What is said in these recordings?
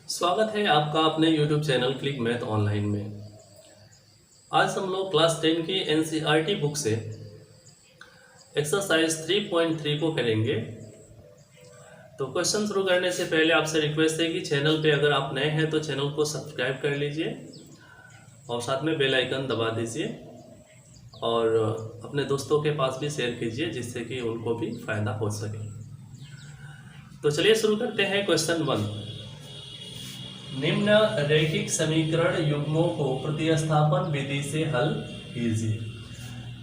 स्वागत है आपका अपने YouTube channel click math online में। आज हम लोग क्लास 10 की NCERT बुक से एक्सरसाइज 3.3 को करेंगे। तो क्वेश्चन शुरू करने से पहले आपसे रिक्वेस्ट है कि चैनल पे अगर आप नए हैं तो चैनल को सब्सक्राइब कर लीजिए और साथ में बेल आइकन दबा दीजिए और अपने दोस्तों के पास भी शेयर कीजिए जिससे कि उनको भी फ़ायदा हो सके। तो चलिए शुरू करते हैं क्वेश्चन 1। निम्न रैखिक समीकरण युग्मों को प्रतिस्थापन विधि से हल कीजिए।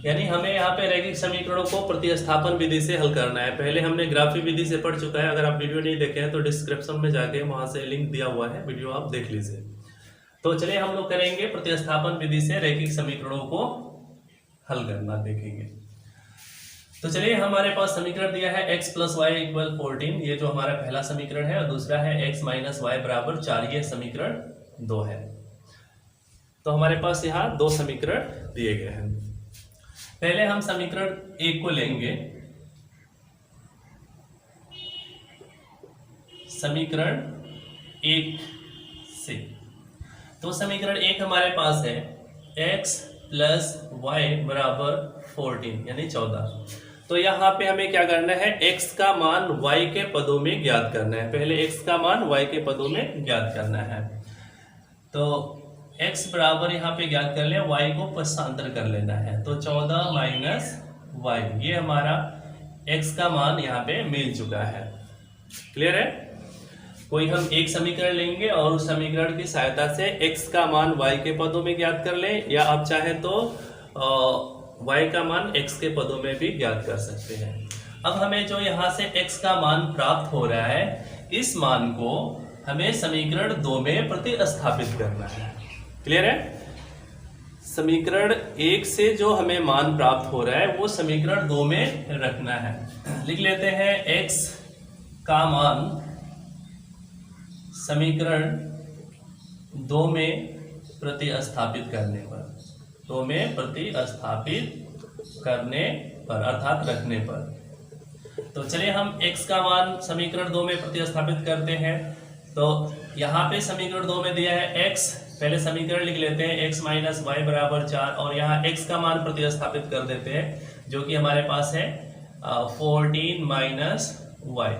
यानी हमें यहाँ पे रैखिक समीकरणों को प्रतिस्थापन विधि से हल करना है। पहले हमने ग्राफी विधि से पढ़ चुका है। अगर आप वीडियो नहीं देखे हैं तो डिस्क्रिप्शन में जाके वहां से लिंक दिया हुआ है, वीडियो आप देख लीजिए। तो चलिए हम लोग करेंगे प्रतिस्थापन विधि से रैखिक समीकरणों को हल करना, देखेंगे। तो चलिए हमारे पास समीकरण दिया है x + y = 14, ये जो हमारा पहला समीकरण है, और दूसरा है x - y = 4, ये समीकरण 2 है। तो हमारे पास यहाँ दो समीकरण दिए गए हैं। पहले हम समीकरण 1 को लेंगे। समीकरण 1 से तो समीकरण 1 हमारे पास है x + y = 14 यानी 14। तो यहाँ पे हमें क्या करना है, x का मान y के पदों में ज्ञात करना है। पहले x का मान y के पदों में ज्ञात करना है। तो x बराबर यहाँ पे ज्ञात कर ले, y को पक्षांतर कर लेना है। तो 14 - y, ये हमारा x का मान यहाँ पे मिल चुका है। क्लियर है? कोई हम एक समीकरण लेंगे और उस समीकरण की सहायता से x का मान y के पदों में ज्ञात कर लें, या आप चाहे तो y का मान x के पदों में भी ज्ञात कर सकते हैं। अब हमें जो यहाँ से x का मान प्राप्त हो रहा है, इस मान को हमें समीकरण 2 में प्रतिस्थापित करना है। क्लियर है? समीकरण 1 से जो हमें मान प्राप्त हो रहा है वो समीकरण 2 में रखना है। लिख लेते हैं x का मान समीकरण 2 में प्रतिस्थापित करने पर, 2 में प्रतिस्थापित करने पर अर्थात रखने पर। तो चलिए हम x का मान समीकरण 2 में प्रतिस्थापित करते हैं। तो यहाँ पे समीकरण 2 में दिया है x, पहले समीकरण लिख लेते हैं x - y = 4, और यहाँ x का मान प्रतिस्थापित कर देते हैं जो कि हमारे पास है 14 - y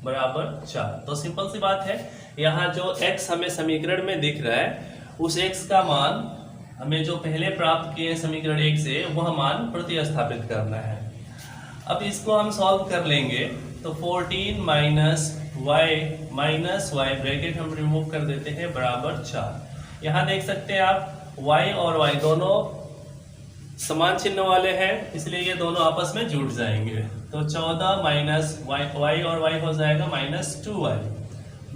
= 4। तो सिंपल सी बात है, यहाँ जो x हमें समीकरण में दिख रहा है उस x का मान हमें जो पहले प्राप्त किए समीकरण 1 से वह मान प्रतिस्थापित करना है। अब इसको हम सॉल्व कर लेंगे। तो 14 - y ब्रैकेट हम रिमूव कर देते हैं बराबर 4। यहाँ देख सकते हैं आप y और y दोनों समान चिन्ह वाले हैं, इसलिए ये दोनों आपस में जुड़ जाएंगे। तो 14 - y और y हो जाएगा -2y =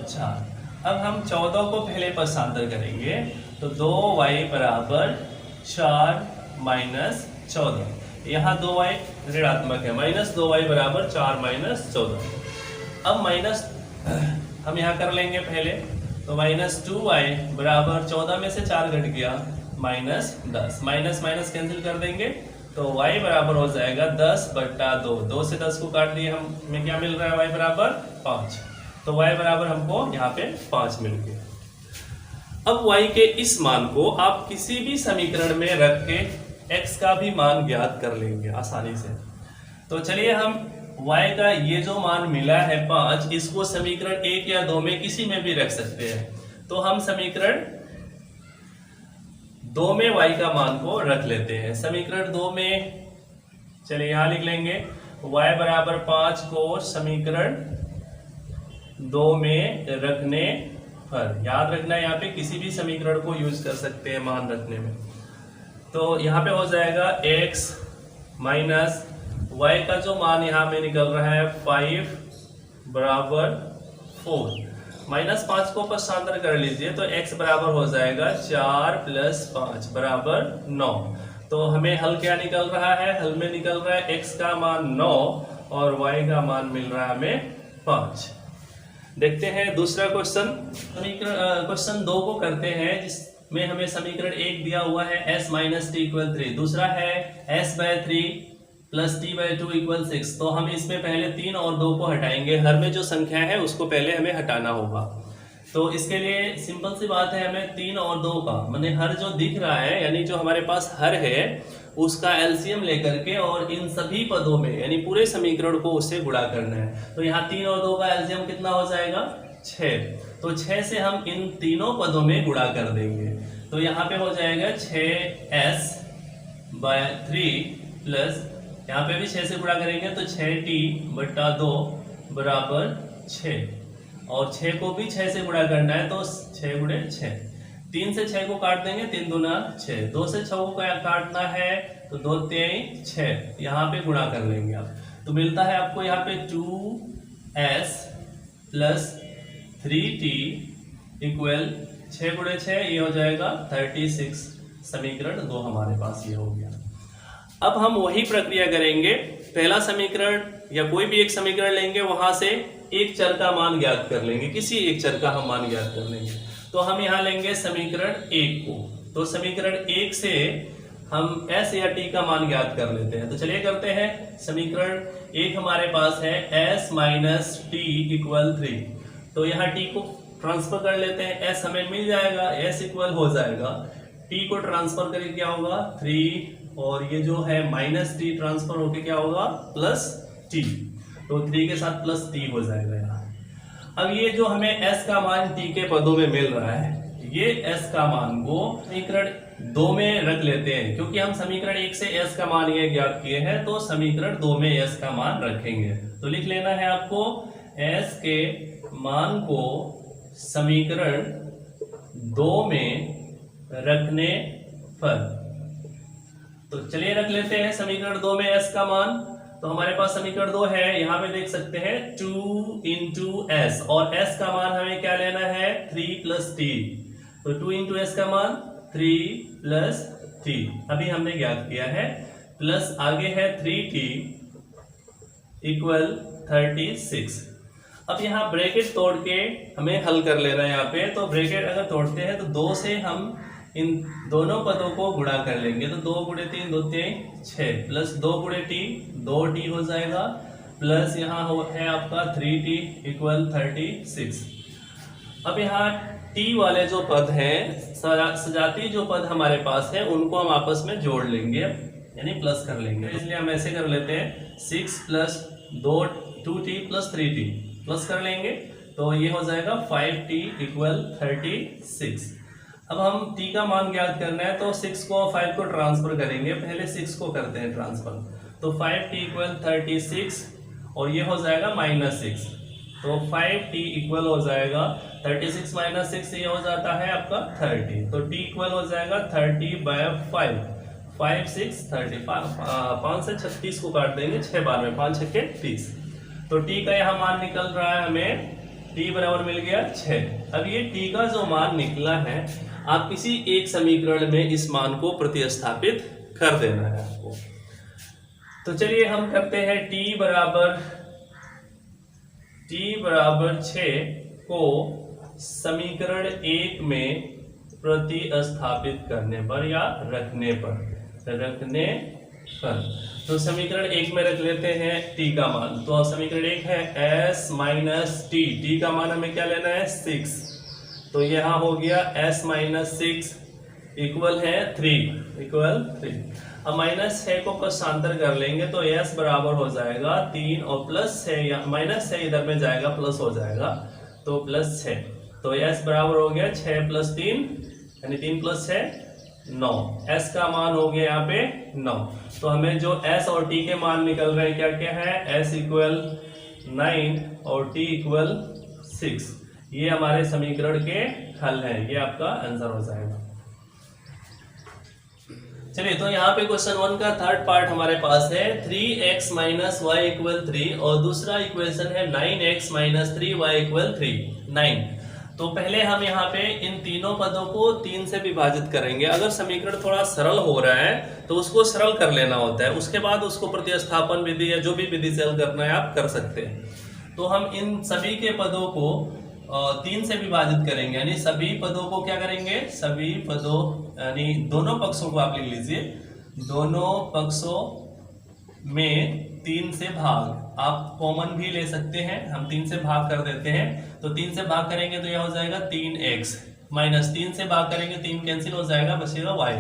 4। अब हम 14 को पहले पक्षांतर करेंगे। तो 2y = 4 - 14, यहाँ 2y ऋणात्मक है, -2y = 4 - 14। अब माइनस हम यहाँ कर लेंगे पहले। तो -2y = 14 में से 4 घट गया -10, माइनस कैंसिल कर देंगे। तो y बराबर हो जाएगा 10/2, 2 से 10 को काट दिए, हमें क्या मिल रहा है, y = 5। तो y बराबर हमको यहाँ पे 5 मिल गया। अब y के इस मान को आप किसी भी समीकरण में रख के x का भी मान ज्ञात कर लेंगे आसानी से। तो चलिए हम y का ये जो मान मिला है 5, इसको समीकरण 1 या 2 में किसी में भी रख सकते हैं। तो हम समीकरण 2 में y का मान को रख लेते हैं। समीकरण 2 में चलिए यहाँ लिख लेंगे y = 5 को समीकरण 2 में रखने पर, याद रखना यहाँ पे किसी भी समीकरण को यूज कर सकते हैं मान रखने में। तो यहाँ पे हो जाएगा x - y का जो मान यहाँ में निकल रहा है 5 = 4, -5 को पक्षांतर कर लीजिए। तो x बराबर हो जाएगा 4 + 5 = 9। तो हमें हल क्या निकल रहा है, हल में निकल रहा है x का मान 9 और y का मान मिल रहा है हमें 5। देखते हैं दूसरा क्वेश्चन। क्वेश्चन 2 को करते हैं, जिसमें हमें समीकरण 1 दिया हुआ है s - t = 3, दूसरा है s/3 plus T by 2 equal 6। तो हम इसमें पहले 3 और 2 को हटाएंगे, हर में जो संख्या है उसको पहले हमें हटाना होगा। तो इसके लिए सिंपल सी बात है, हमें 3 और 2 का माने हर जो दिख रहा है यानी जो हमारे पास हर है उसका एलसीएम लेकर के और इन सभी पदों में यानी पूरे समीकरण को उससे गुणा करना है। तो यहाँ 3 और 2 का एलसीएम कितना हो जाएगा 6। तो 6 से हम इन तीनों पदों में गुणा कर देंगे। तो यहाँ पे हो जाएगा 6s बाय 3 प्लस यहाँ पे भी 6 से गुणा करेंगे तो 6t बटा 2 बराबर 6 और 6 को भी 6 से गुणा करना है तो 6 गुणे 6। 3 से 6 को काट देंगे 3 दूना 6। 2 से 6 को काटना है तो 2 3 6 यहाँ पे गुणा कर लेंगे आप। तो मिलता है आपको यहाँ पे 2s प्लस 3t इक्वल 6 गुणे 6 ये हो जाएगा 36। समीकरण 2 हमारे पास ये हो गया। अब हम वही प्रक्रिया करेंगे, पहला समीकरण या कोई भी एक समीकरण लेंगे, वहां से एक चर का मान ज्ञात कर लेंगे, किसी एक चर का हम मान ज्ञात कर लेंगे। तो हम यहाँ लेंगे समीकरण 1 को। तो समीकरण 1 से हम s या t का मान ज्ञात कर लेते हैं। तो चलिए करते हैं। समीकरण 1 हमारे पास है s माइनस टी इक्वल 3। तो यहाँ t को ट्रांसफर कर लेते हैं, s हमें मिल जाएगा, s इक्वल हो जाएगा, t को ट्रांसफर करके क्या होगा 3 और ये जो है माइनस टी ट्रांसफर होके क्या होगा प्लस टी। तो 3 के साथ प्लस टी हो जाएगा यहाँ। अब ये जो हमें s का मान t के पदों में मिल रहा है, ये s का मान को समीकरण 2 में रख लेते हैं, क्योंकि हम समीकरण 1 से s का मान ये ज्ञात किए हैं तो समीकरण 2 में s का मान रखेंगे। तो लिख लेना है आपको s के मान को समीकरण 2 में रखने पर। तो चलिए रख लेते हैं समीकरण 2 में s का मान। तो हमारे पास समीकरण 2 है, यहाँ पे देख सकते हैं 2 इंटू एस और s का मान हमें क्या लेना है 3 प्लस टी। तो 2 इंटू एस का मान 3 प्लस टी अभी हमने ज्ञात किया है, प्लस आगे है 3t इक्वल 36। अब यहाँ ब्रैकेट तोड़ के हमें हल कर लेना है। यहाँ पे तो ब्रैकेट अगर तोड़ते हैं तो 2 से हम इन दोनों पदों को गुणा कर लेंगे। तो 2 गुणे 3 2 3 6 प्लस 2 गुणे टी 2t हो जाएगा, प्लस यहाँ है आपका 3t इक्वल 36। अब यहाँ t वाले जो पद हैं, सजाती जो पद हमारे पास है, उनको हम आपस में जोड़ लेंगे यानी प्लस कर लेंगे। इसलिए हम ऐसे कर लेते हैं 6 plus 2t plus 3t plus कर लेंगे तो ये हो जाएगा 5t इक्वल 36। अब हम t का मान ज्ञात करना है तो 6 को 5 को ट्रांसफर करेंगे, पहले 6 को करते हैं ट्रांसफर। तो 5t इक्वल 36 और ये हो जाएगा -6। तो 5t इक्वल हो जाएगा 36 माइनस 6 ये हो जाता है आपका 30। तो t इक्वल हो जाएगा 30 बाय 5 5 6 30। 5 से 36 को काट देंगे 6 बार में, 5 6 30। तो t का यहाँ मान निकल रहा है हमें, t बराबर मिल गया 6। अब ये t का जो मान निकला है आप किसी एक समीकरण में इस मान को प्रतिस्थापित कर देना है आपको। तो चलिए हम करते हैं t बराबर 6 को समीकरण 1 में प्रतिस्थापित करने पर या रखने पर। तो समीकरण 1 में रख लेते हैं t का मान। तो समीकरण 1 है s माइनस t का मान हमें क्या लेना है 6। तो यहाँ हो गया s माइनस 6 इक्वल है 3। अब -6 को पक्षांतर कर लेंगे तो s बराबर हो जाएगा 3 और प्लस 6 या -6 इधर में जाएगा प्लस हो जाएगा तो +6। तो s बराबर हो गया 6 प्लस 3 यानी 3 प्लस 6 9। s का मान हो गया यहाँ पे 9। तो हमें जो s और t के मान निकल रहे हैं क्या क्या है, s इक्वल 9 और t इक्वल 6। ये हमारे समीकरण के हल है, ये आपका आंसर हो जाएगा। चलिए तो यहाँ पे क्वेश्चन 1 का थर्ड पार्ट हमारे पास है 3x माइनस वाई इक्वल 3 और दूसरा इक्वेशन है 9x माइनस 3y इक्वल 9। तो पहले हम यहाँ पे इन तीनों पदों को 3 से विभाजित करेंगे। अगर समीकरण थोड़ा सरल हो रहा है तो उसको सरल कर लेना होता है, उसके बाद उसको प्रतिस्थापन विधि या जो भी विधि से हल करना है आप कर सकते हैं। तो हम इन सभी के पदों को 3 से विभाजित करेंगे, यानी सभी पदों को क्या करेंगे, सभी पदों यानी दोनों पक्षों को आप लिख लीजिए, दोनों पक्षों में 3 से भाग, आप कॉमन भी ले सकते हैं, हम 3 से भाग कर देते हैं। तो 3 से भाग करेंगे तो यह हो जाएगा 3x, माइनस 3 से भाग करेंगे 3 कैंसिल हो जाएगा, बचेगा y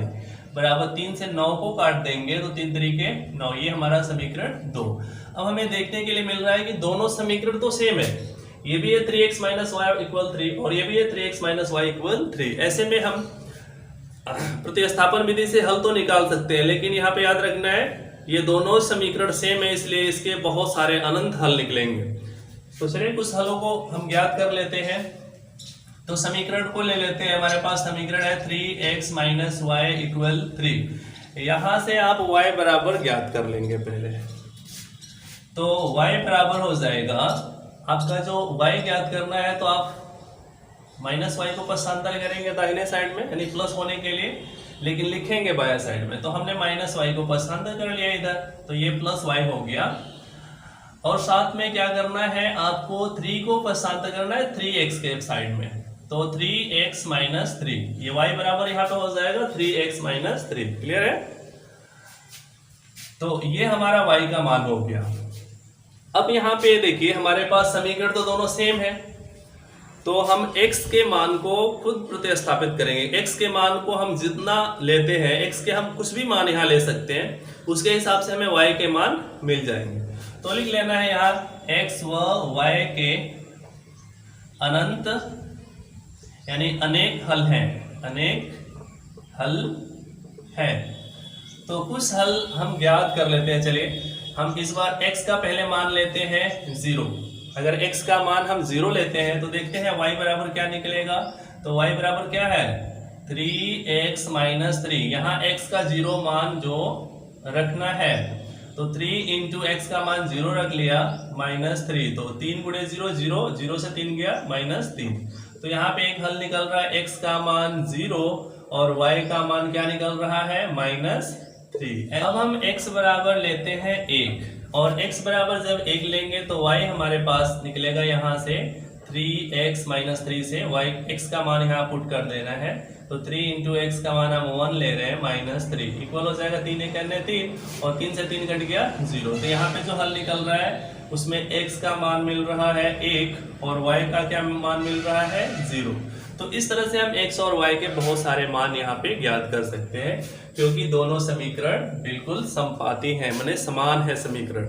बराबर 3 से 9 को काट देंगे तो 3 तरीके 9। ये हमारा समीकरण 2। अब हमें देखने के लिए मिल रहा है कि दोनों समीकरण तो सेम है, ये भी है 3x माइनस वाई इक्वल 3 और ये भी है 3x माइनस वाई इक्वल 3। ऐसे में हम प्रतिस्थापन विधि से हल तो निकाल सकते हैं, लेकिन यहाँ पे याद रखना है ये दोनों समीकरण सेम है, इसलिए इसके बहुत सारे अनंत हल निकलेंगे। तो चलिए कुछ हलों को हम ज्ञात कर लेते हैं। तो समीकरण को ले लेते हैं, हमारे पास समीकरण है 3x माइनस वाई इक्वल 3। यहां से आप y बराबर ज्ञात कर लेंगे पहले। तो y बराबर हो जाएगा आपका, जो y ज्ञात करना है तो आप माइनस वाई को पक्षांतर करेंगे दाहिने साइड में, यानी प्लस होने के लिए, लेकिन लिखेंगे बाया साइड में। तो हमने माइनस वाई को पक्षांतर कर लिया इधर, तो ये प्लस वाई हो गया। और साथ में क्या करना है, आपको 3 को पक्षांतर करना है 3x के साइड में, तो 3x माइनस 3, ये y बराबर यहाँ पे हो जाएगा 3x माइनस 3। क्लियर है? तो ये हमारा y का मान हो गया। अब यहाँ पे देखिए हमारे पास समीकरण तो दोनों सेम है, तो हम x के मान को खुद प्रतिस्थापित करेंगे। x के मान को हम जितना लेते हैं, x के हम कुछ भी मान यहाँ ले सकते हैं, उसके हिसाब से हमें y के मान मिल जाएंगे। तो लिख लेना है यहाँ x व y के अनंत यानी अनेक हल हैं, अनेक हल है। तो कुछ हल हम ज्ञात कर लेते हैं। चलिए हम इस बार x का पहले मान लेते हैं 0। अगर x का मान हम 0 लेते हैं तो देखते हैं y बराबर क्या निकलेगा। तो y बराबर क्या है 3x माइनस 3। यहाँ x का 0 मान जो रखना है, तो 3 इंटू x का मान 0 रख लिया माइनस 3, तो 3 गुणे 0 0, 0 से 3 गया माइनस 3। तो यहाँ पे एक हल निकल रहा है, x का मान 0 और y का मान क्या निकल रहा है माइनस 3। अब हम x बराबर लेते हैं 1, और x बराबर जब 1 लेंगे तो y हमारे पास निकलेगा यहाँ से 3x माइनस 3 से y x का मान यहाँ पुट कर देना है। तो 3 इंटू एक्स का मान हम 1 ले रहे हैं माइनस 3, इक्वल हो जाएगा 3 एक करने 3 और 3 से 3 कट गया 0। तो यहाँ पे जो हल निकल रहा है उसमें x का मान मिल रहा है 1 और y का क्या मान मिल रहा है 0। तो इस तरह से हम x और y के बहुत सारे मान यहाँ पे ज्ञात कर सकते हैं, क्योंकि दोनों समीकरण बिल्कुल समपाती हैं, माने समान है समीकरण।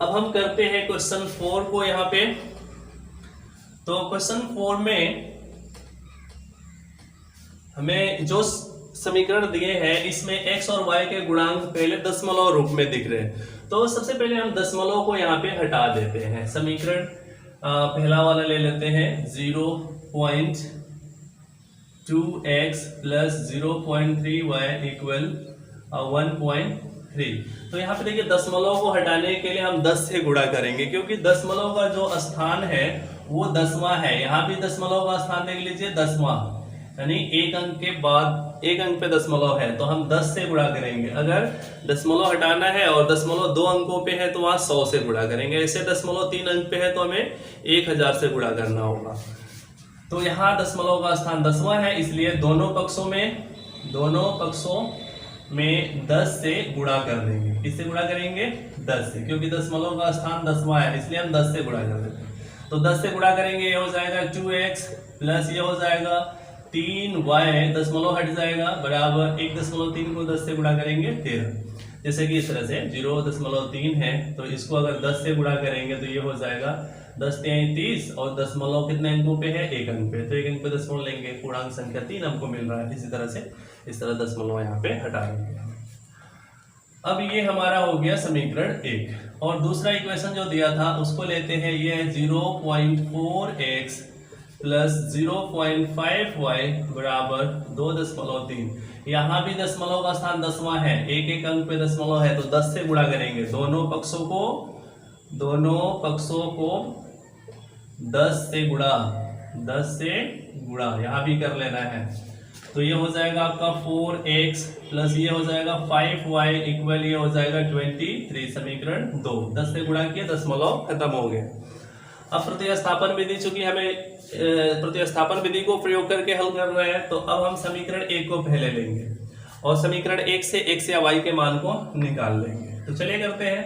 अब हम करते हैं क्वेश्चन 4 को यहाँ पे। तो क्वेश्चन 4 में हमें जो समीकरण दिए हैं इसमें x और y के गुणांक पहले दशमलव रूप में दिख रहे हैं। तो सबसे पहले हम दशमलव को यहाँ पे हटा देते हैं। समीकरण पहला वाला ले लेते हैं 0.2x प्लस 0.3y इक्वल 1.3। तो यहाँ पे देखिए दशमलव को हटाने के लिए हम 10 से गुणा करेंगे, क्योंकि दशमलव का जो स्थान है वो 10वां है। यहाँ भी दशमलव का स्थान देख लीजिए 10वां, यानी एक अंक के बाद एक अंक पे दशमलव है, तो हम 10 से गुणा करेंगे। अगर दशमलव हटाना है और दशमलव 2 अंकों पे है तो वहां 100 से गुणा करेंगे। ऐसे दशमलव 3 अंक पे है तो हमें 1000 से गुणा करना होगा। तो यहाँ दशमलव का स्थान 10वां है, इसलिए दोनों पक्षों में 10 से गुणा कर देंगे। किससे गुणा करेंगे 10 से, क्योंकि दशमलव का स्थान 10वां है, इसलिए हम 10 से गुणा कर देते हैं। तो 10 से गुणा करेंगे, ये हो जाएगा 2x प्लस ये हो जाएगा 3y, दशमलव हट जाएगा बराबर 1.3 को 10 से गुणा करेंगे 13। जैसे कि इस तरह से 0.3 है तो इसको अगर 10 से गुणा करेंगे तो ये हो जाएगा 10 3 30 और दशमलव कितने अंकों पे है 1 अंक पे, तो 1 अंक पे दशमलव लेंगे, पूर्णांक संख्या 3 हमको मिल रहा है। इसी तरह से इस तरह दशमलव यहाँ पे हटाएंगे। अब ये हमारा हो गया समीकरण 1। और दूसरा इक्वेशन जो दिया था उसको लेते हैं, ये है 0.4x प्लस 0.5y बराबर 2.3। यहाँ भी दशमलव का स्थान 10वां है, एक एक अंक पे दशमलव है, तो 10 से गुणा करेंगे। दोनों पक्षों को 10 से गुणा यहाँ भी कर लेना है। तो ये हो जाएगा आपका 4x प्लस ये हो जाएगा 5y इक्वल ये हो जाएगा 23। समीकरण 2, 10 से गुणा किया, दशमलव खत्म हो गए। अब प्रतिस्थापन विधि, चूंकि हमें प्रतिस्थापन विधि को प्रयोग करके हल कर रहे हैं, तो अब हम समीकरण 1 को पहले लेंगे और समीकरण 1 से x या y के मान को निकाल लेंगे। तो चलिए करते हैं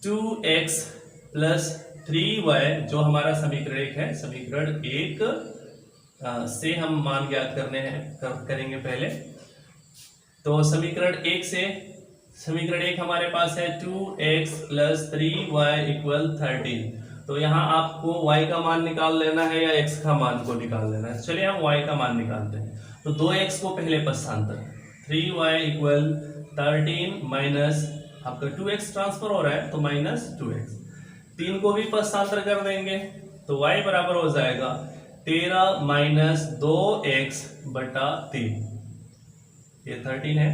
2x प्लस 3y जो हमारा समीकरण एक है, समीकरण एक से हम मान ज्ञात करेंगे पहले। तो समीकरण एक से, समीकरण एक हमारे पास है 2x प्लस 3y इक्वल 13। तो यहाँ आपको y का मान निकाल लेना है या x का मान को निकाल लेना है। चलिए हम y का मान निकालते हैं। तो 2x को पहले पक्षांतर, 3y इक्वल 13 माइनस आपका 2x ट्रांसफर हो रहा है तो माइनस 2x, 3 को भी पक्षांतर कर देंगे तो y बराबर हो जाएगा 13 माइनस 2x बटा 3, ये 13 है।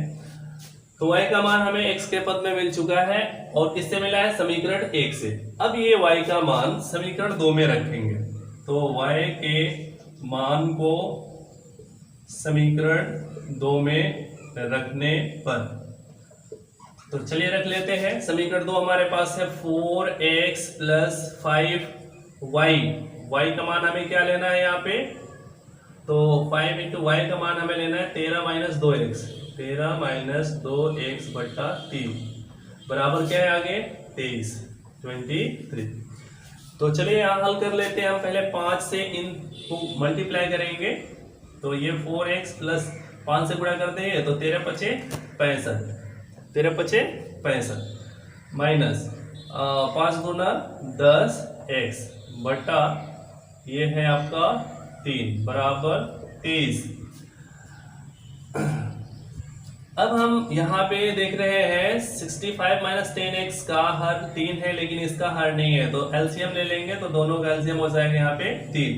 तो y का मान हमें x के पद में मिल चुका है और किससे मिला है, समीकरण एक से। अब ये y का मान समीकरण दो में रखेंगे, तो y के मान को समीकरण दो में रखने पर, तो चलिए रख लेते हैं। समीकरण दो हमारे पास है 4x प्लस 5y, y का मान हमें क्या लेना है यहाँ पे, तो 5 इंटू वाई का मान हमें लेना है 13 माइनस 2x, 13 माइनस 2x बटा 3 बराबर क्या है आगे 23, 23। तो चलिए यहाँ हल कर लेते हैं हम। पहले 5 से इनको मल्टीप्लाई करेंगे, तो ये 4x प्लस 5 से गुणा कर देंगे तो 13 पचे 65, 13 पचे 65 माइनस 5 गुना 10x बटा ये है आपका 3 बराबर 23। अब हम यहाँ पे देख रहे हैं 65 माइनस 10x का हर 3 है लेकिन इसका हर नहीं है, तो एलसीएम ले लेंगे तो दोनों का एलसीएम हो जाएगा यहाँ पे 3।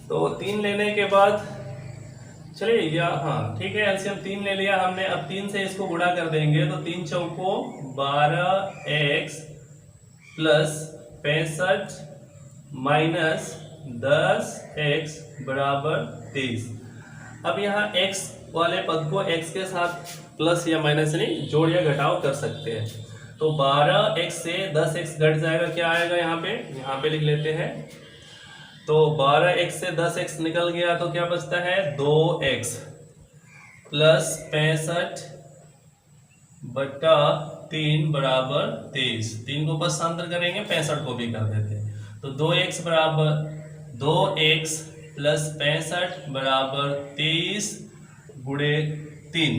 तो 3 लेने के बाद चलिए या हाँ ठीक है, एलसीएम 3 ले लिया हमने। अब 3 से इसको गुणा कर देंगे तो 3 चौको 12x प्लस 65 माइनस 10x बराबर 23। अब यहाँ x वाले पद को x के साथ प्लस या माइनस नहीं जोड़ या घटाव कर सकते हैं। तो 12x से 10x घट जाएगा, क्या आएगा यहाँ पे लिख लेते हैं। तो 12x से 10x निकल गया तो क्या बचता है 2x प्लस 65 बटा 3 बराबर 23। 3 को पक्षांतर करेंगे 65 को भी कर देते हैं, तो 2x बराबर 2x प्लस 65 बराबर 23 गुणे 3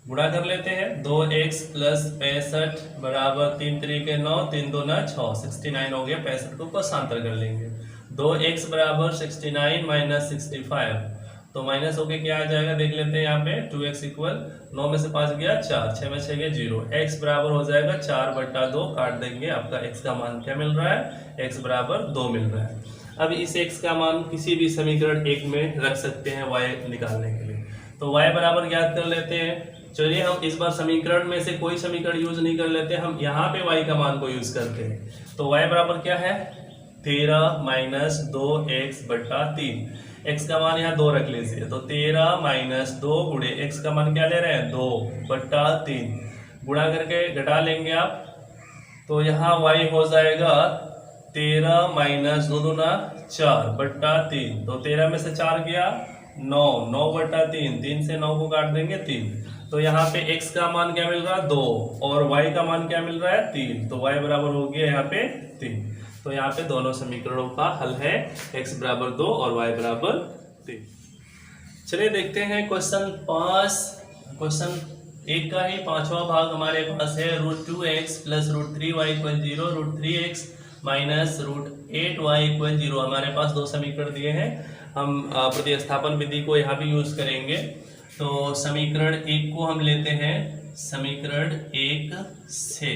गुणा कर लेते हैं। 2x प्लस 65 बराबर 3 तरीके 9, 3 दूना 6, 69 हो गया। 65 को पक्षांतर कर लेंगे, 2x बराबर 69 माइनस 65, तो माइनस होके क्या आ जाएगा देख लेते हैं यहाँ पे। 2x इक्वल 9 में से 5 गया 4, 6 में 6 गया 0, x बराबर हो जाएगा 4 बटा 2, काट देंगे। आपका x का मान क्या मिल रहा है, x बराबर 2 मिल रहा है। अब इस x का मान किसी भी समीकरण एक में रख सकते हैं y निकालने के लिए, तो y बराबर ज्ञात कर लेते हैं। चलिए हम इस बार समीकरण में से कोई समीकरण यूज नहीं कर लेते, हम यहाँ पे y का मान को यूज करते हैं। तो y बराबर क्या है 13 माइनस 2x बटा 3, x का मान यहाँ 2 रख लीजिए, तो 13 माइनस 2 गुणे x का मान क्या ले रहे हैं 2 बटा 3, गुणा करके घटा लेंगे आप, तो यहाँ y हो जाएगा 13 माइनस 2 दूना 4 बटा 3, तो 13 में से 4 गया 9, 9 बटा 3, 3 से 9 को काट देंगे 3, तो यहाँ पे x का मान क्या मिल रहा है 2 और y का मान क्या मिल रहा है 3, तो y बराबर हो गया यहाँ पे 3। तो यहाँ पे दोनों समीकरणों का हल है x बराबर 2 और y बराबर 3। चलिए देखते हैं क्वेश्चन 5। क्वेश्चन एक का ही पांचवा भाग हमारे पास है √2x plus √3y equal 0, √3x minus √8y equal 0। हमारे पास दो समीकरण दिए हैं, हम प्रतिस्थापन विधि को यहाँ भी यूज करेंगे। तो समीकरण एक को हम लेते हैं, समीकरण एक से,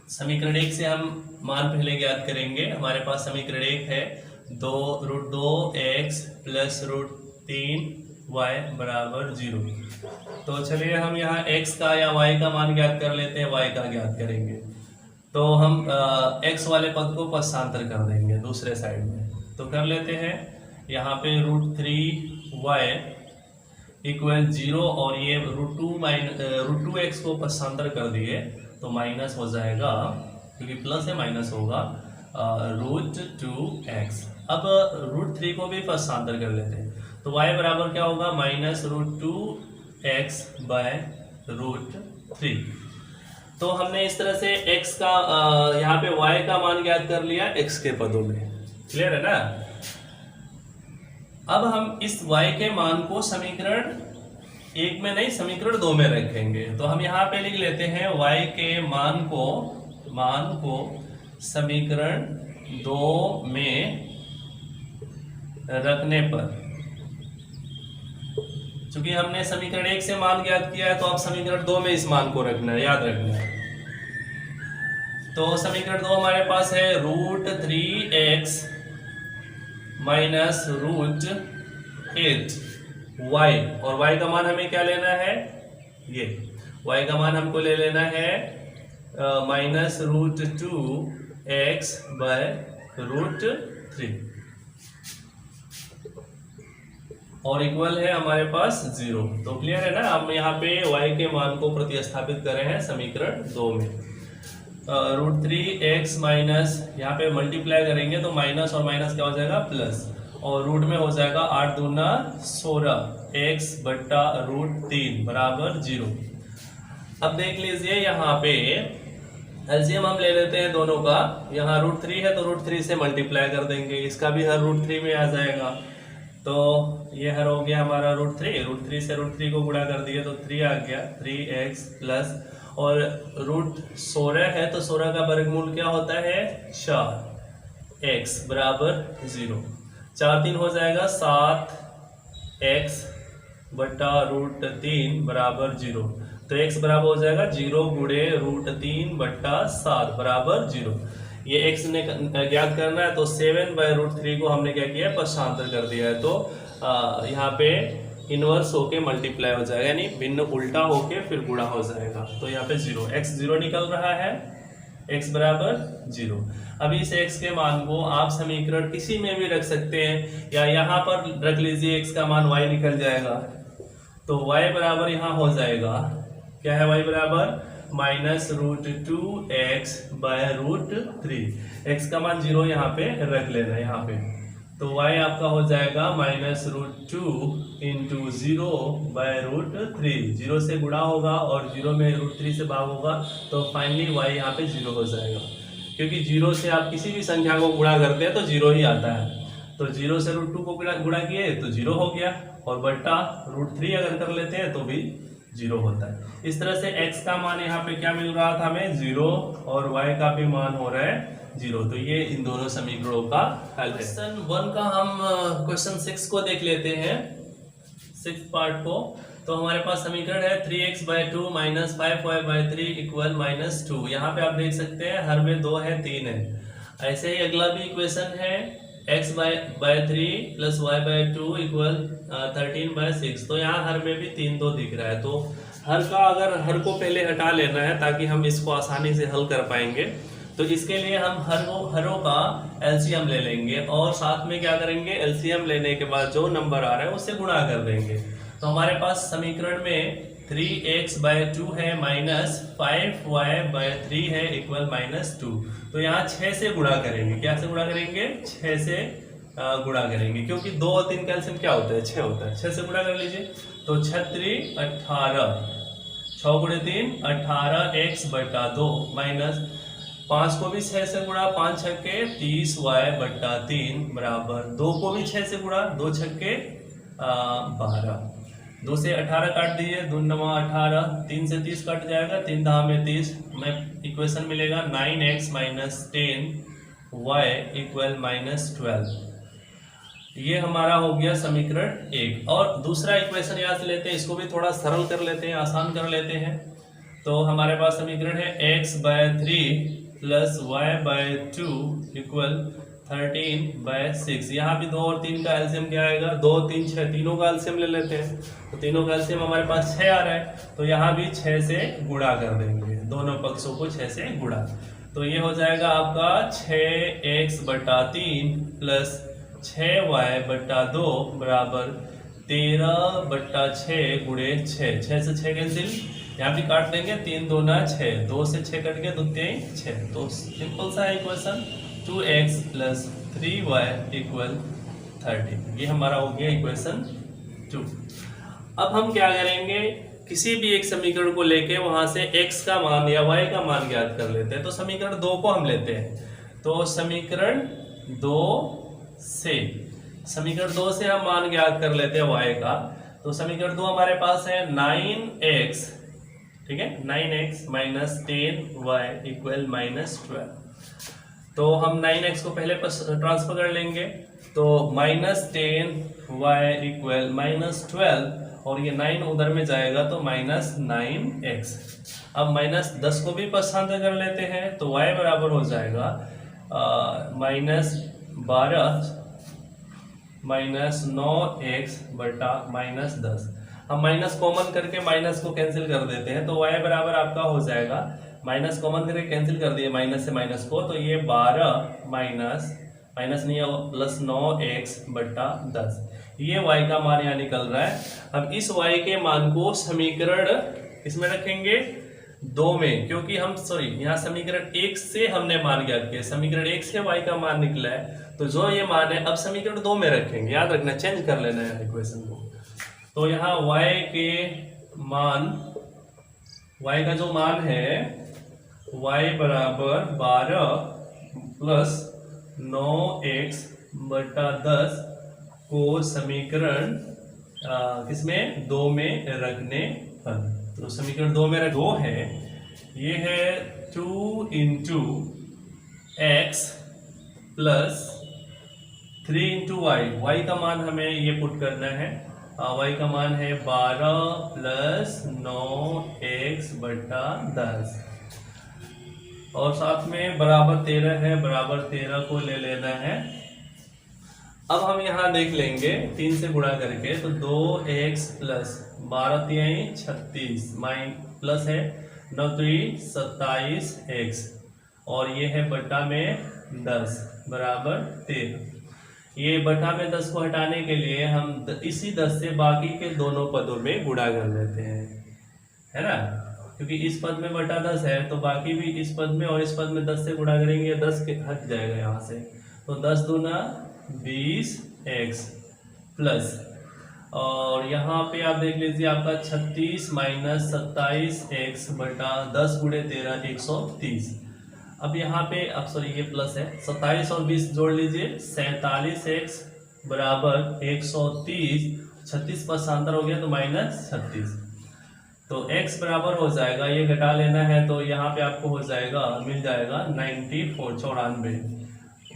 समीकरण एक से हम मान पहले ज्ञात करेंगे। हमारे पास समीकरण एक है 2√2x प्लस √3y बराबर 0। तो चलिए हम यहाँ x का या y का मान ज्ञात कर लेते हैं, y का ज्ञात करेंगे। तो हम x वाले पद को पक्षांतर कर देंगे दूसरे साइड में, तो कर लेते हैं। यहाँ पे √3y इक्वल 0 और ये √2x को पक्षांतर कर दिए तो माइनस हो जाएगा, क्योंकि प्लस है माइनस होगा √2x। अब √3 को भी पक्षांतर कर लेते हैं, तो y बराबर क्या होगा माइनस √2x बाय 3। तो हमने इस तरह से x का यहाँ पे y का मान ज्ञात कर लिया x के पदों में। क्लियर है ना? अब हम इस y के मान को समीकरण 1 में नहीं, समीकरण 2 में रखेंगे। तो हम यहाँ पे लिख लेते हैं y के मान को समीकरण 2 में रखने पर, चूंकि हमने समीकरण 1 से मान ज्ञात किया है तो अब समीकरण 2 में इस मान को रखना है, याद रखना है। तो समीकरण 2 हमारे पास है √3x माइनस √8 y, और y का मान हमें क्या लेना है? ये y का मान हमको ले लेना है माइनस √2x बाय √3 और इक्वल है हमारे पास 0। तो क्लियर है ना? हम यहाँ पे y के मान को प्रतिस्थापित कर रहे हैं समीकरण 2 में। √3x माइनस, यहाँ पे मल्टीप्लाई करेंगे तो माइनस और माइनस क्या हो जाएगा? प्लस, और रूट में हो जाएगा 8 दूना 16 x बट्टा √3 बराबर 0। अब देख लीजिए यहाँ पे एलसीएम हम ले लेते हैं दोनों का। यहाँ √3 है तो √3 से मल्टीप्लाई कर देंगे, इसका भी हर √3 में आ जाएगा। तो ये हर हो गया हमारा √3 से √3 को गुणा कर दिए तो 3 आ गया, 3x प्लस, और √16 है तो 16 का वर्गमूल क्या होता है? 4x बराबर 0। 4 3 हो जाएगा 7x बटा √3 बराबर 0। तो x बराबर हो जाएगा 0 गुणे √3 बट्टा 7 बराबर 0। ये x ने ज्ञात करना है तो 7/√3 को हमने क्या किया? पक्षांतर कर दिया है। तो यहाँ पे इनवर्स होके मल्टीप्लाई हो जाएगा, यानी भिन्न उल्टा होके फिर गुणा हो जाएगा। तो यहाँ पे 0, x 0 निकल रहा है, x बराबर 0। अभी इस x के मान को आप समीकरण किसी में भी रख सकते हैं, या यहाँ पर रख लीजिए x का मान y निकल जाएगा। तो y बराबर यहाँ हो जाएगा, क्या है? y बराबर माइनस √2x बाय √3। x का मान 0 यहाँ पे रख लेना है यहाँ पे। तो y आपका हो जाएगा माइनस √2 इंटू 0 बाय √3। 0 से गुणा होगा और 0 में √3 से भाग होगा, तो फाइनली y यहाँ पे 0 हो जाएगा। क्योंकि 0 से आप किसी भी संख्या को गुणा करते हैं तो 0 ही आता है। तो 0 से √2 को गुणा किए तो 0 हो गया, और बट्टा √3 अगर कर लेते हैं तो भी 0 होता है। इस तरह से x का मान यहाँ पे क्या मिल रहा था हमें? 0, और y का भी मान हो रहा है 0। तो ये इन दोनों समीकरणों का हल है। क्वेश्चन 1 का हम क्वेश्चन 6 को देख लेते हैं, 6 पार्ट को। तो हमारे पास समीकरण है 3x/2 माइनस 5y/3 इक्वल -2। यहाँ पे आप देख सकते हैं हर में 2 है, 3 है। ऐसे ही अगला भी इक्वेशन है x/3 प्लस y/2 इक्वल 13/6। तो यहाँ हर में भी 3 2 दिख रहा है। तो हर का, अगर हर को पहले हटा लेना है ताकि हम इसको आसानी से हल कर पाएंगे, तो इसके लिए हम हरों का एलसीएम ले लेंगे, और साथ में क्या करेंगे? एलसीएम लेने के बाद जो नंबर आ रहा है उससे गुणा कर देंगे। तो हमारे पास समीकरण में 3x/2 है माइनस 5y/3 है इक्वल -2। तो यहाँ 6 से गुणा करेंगे। क्या से गुणा करेंगे? 6 से गुणा करेंगे, क्योंकि 2 और 3 का एलसीएम क्या होता है? 6 होता है। 6 से गुणा कर लीजिए तो 6 × 18, 6 × 3 18x/2 माइनस 5 को भी 6 से गुणा, 5 छक्के 30y/3 बराबर 2 को भी 6 से गुणा, 2 छक्के 12। 2 से 18 काट दीजिए, 2 9 18, 3 से 30 कट जाएगा, 3 10 में 30 में इक्वेशन मिलेगा 9x माइनस 10y इक्वल -12। ये हमारा हो गया समीकरण 1। और दूसरा इक्वेशन यहाँ से लेते हैं, इसको भी थोड़ा सरल कर लेते हैं, आसान कर लेते हैं। तो हमारे पास समीकरण है x/3 प्लस y/2 इक्वल 13/6। यहाँ भी 2 और 3 का एलसीएम क्या आएगा? 2 3 6, तीनों का एलसीएम ले लेते हैं। तो तीनों का एलसीएम हमारे पास 6 आ रहा है, तो यहाँ भी 6 से गुणा कर देंगे, दोनों पक्षों को 6 से गुणा। तो ये हो जाएगा आपका 6x/3 प्लस 6y/2 बराबर 13/6 गुणे 6। 6 से 6 कैंसिल, यहाँ भी काट देंगे, 3 2 9 6, 2 से 6 कट गया, 2 3 6। तो सिंपल सा है equation, 2x plus 3y equal 13। ये हमारा हो गया इक्वेशन 2। अब हम क्या करेंगे? किसी भी एक समीकरण को लेके वहां से x का मान या y का मान ज्ञात कर लेते हैं। तो समीकरण 2 को हम लेते हैं, तो समीकरण 2 से हम मान ज्ञात कर लेते हैं y का। तो समीकरण 2 हमारे पास है 9x, ठीक है, 9x minus 10y equal minus 12। तो हम 9x को पहले ट्रांसफर कर लेंगे, तो माइनस 10y इक्वल माइनस 12, और ये 9 उधर में जाएगा तो माइनस 9x। अब माइनस 10 को भी पक्षांतर कर लेते हैं, तो y बराबर हो जाएगा माइनस 12 माइनस 9x बटा माइनस 10। हम माइनस कॉमन करके माइनस को कैंसिल कर देते हैं, तो y बराबर आपका हो जाएगा, माइनस कॉमन करके कैंसिल कर दिए माइनस से माइनस को, तो ये 12 माइनस नहीं है प्लस 9x बटा 10। ये y का मान यहाँ निकल रहा है। अब इस y के मान को समीकरण इसमें रखेंगे 2 में, क्योंकि हम यहाँ समीकरण 1 से हमने मान ज्ञात किया, समीकरण 1 से y का मान निकला है, तो जो ये मान है अब समीकरण 2 में रखेंगे। याद रखना, चेंज कर लेना है इक्वेशन को। तो यहाँ y का जो मान है y बराबर 12 प्लस 9x बटा 10 को समीकरण किसमें 2 में रखने पर, तो समीकरण 2 में 2 है, ये है 2 into x plus 3 into y का मान हमें ये पुट करना है। y का मान है 12 प्लस 9x बटा 10, और साथ में बराबर 13 है, बराबर 13 को ले लेना है। अब हम यहाँ देख लेंगे 3 से गुणा करके, तो 2x प्लस 12 3 36 प्लस है 9 3 27x, और ये है बटा में 10 बराबर 13। ये बटा में 10 को हटाने के लिए हम इसी 10 से बाकी के दोनों पदों में गुणा कर लेते हैं, है ना, क्योंकि इस पद में बटा 10 है, तो बाकी भी इस पद में और इस पद में 10 से गुणा करेंगे, 10 के हट जाएगा यहाँ से, तो 10 दूना 20x प्लस, और यहाँ पे आप देख लीजिए आपका 36 माइनस 27x बटा 10 गुणे 13 130। अब यहाँ पे ये प्लस है, 27 और 20 जोड़ लीजिए, 47x बराबर 130, 36 पक्षांतर हो गया तो माइनस 36, तो x बराबर हो जाएगा, ये घटा लेना है, तो यहाँ पे आपको हो जाएगा, मिल जाएगा 94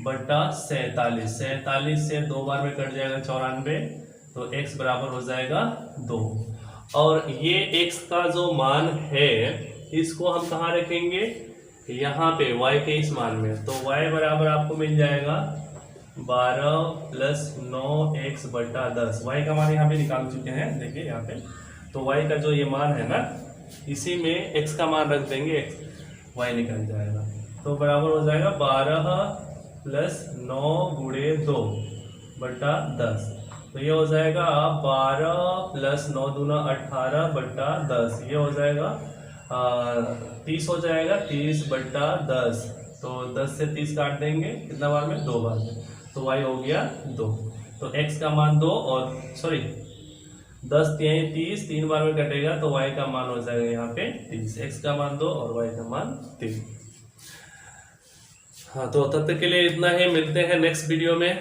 बटा 47 से 2 बार में कट जाएगा 94, तो x बराबर हो जाएगा 2। और ये x का जो मान है इसको हम कहाँ रखेंगे, यहाँ पे y के इस मान में, तो y बराबर आपको मिल जाएगा 12 प्लस 9x बटा 10। y का मान यहाँ पे निकाल चुके हैं, देखिए यहाँ पे, तो y का जो ये मान है ना, इसी में x का मान रख देंगे, y निकल जाएगा, तो बराबर हो जाएगा 12 प्लस 9 गुणे 2 बटा 10, तो ये हो जाएगा 12 प्लस 9 दूना 18 बटा 10, ये हो जाएगा 30 हो जाएगा, 30 बटा 10, तो 10 से 30 काट देंगे, कितना बार में, 2 बार में, तो y हो गया 2। तो x का मान 2 और 10 30 3 बार में कटेगा, तो y का मान हो जाएगा यहाँ पे 30, x का मान 2 और y का मान 3। हाँ, तो तब तक के लिए इतना ही, मिलते हैं नेक्स्ट वीडियो में।